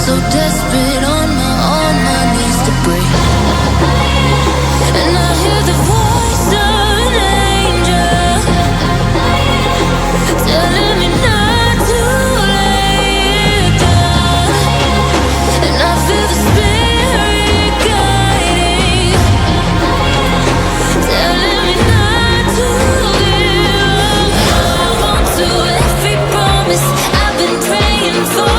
so desperate on my knees to break. And I hear the voice of an angel telling me not to lay it down. And I feel the spirit guiding, telling me not to give up. Hold on to every promise I've been praying for.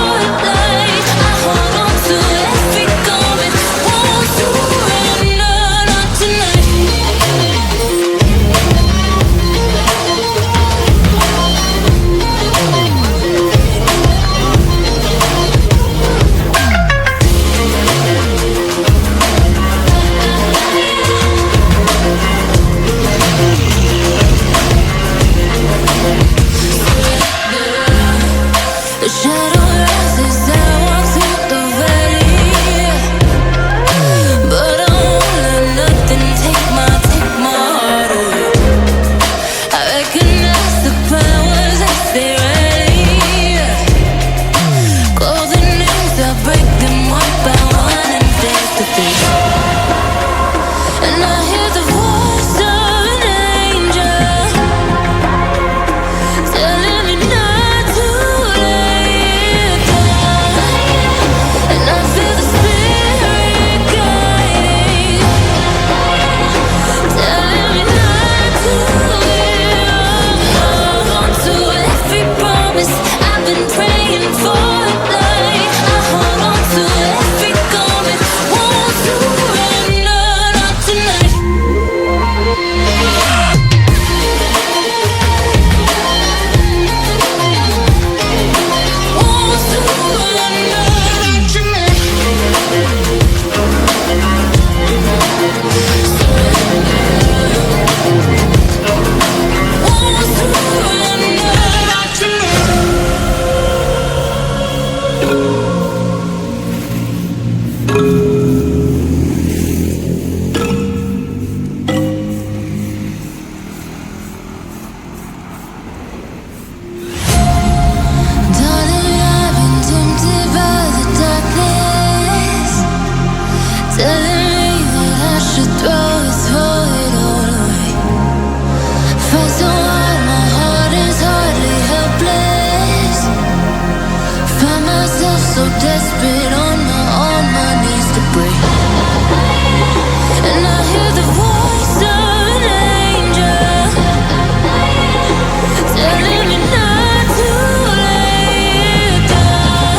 So desperate on my knees to break. And I hear the voice of an angel telling me not to lay it down.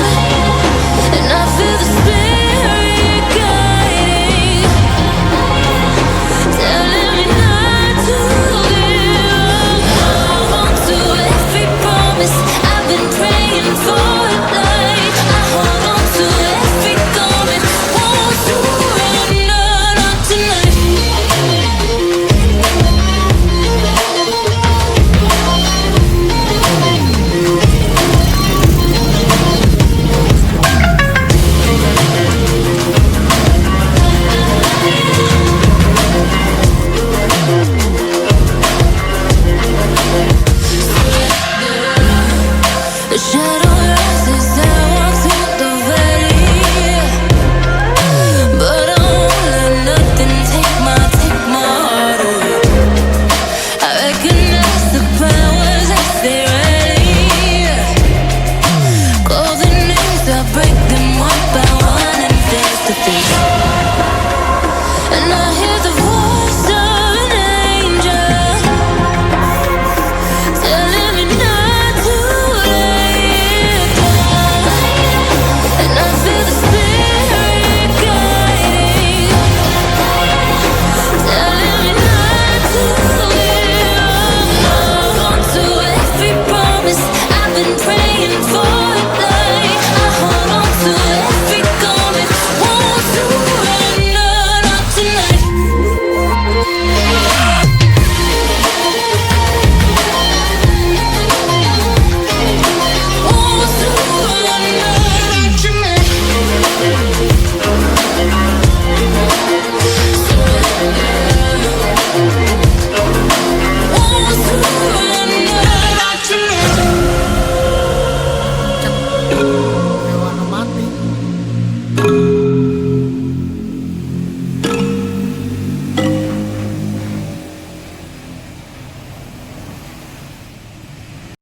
And I feel the spirit guiding, telling me not to give up. Hold on to every promise I've been praying for. The shadow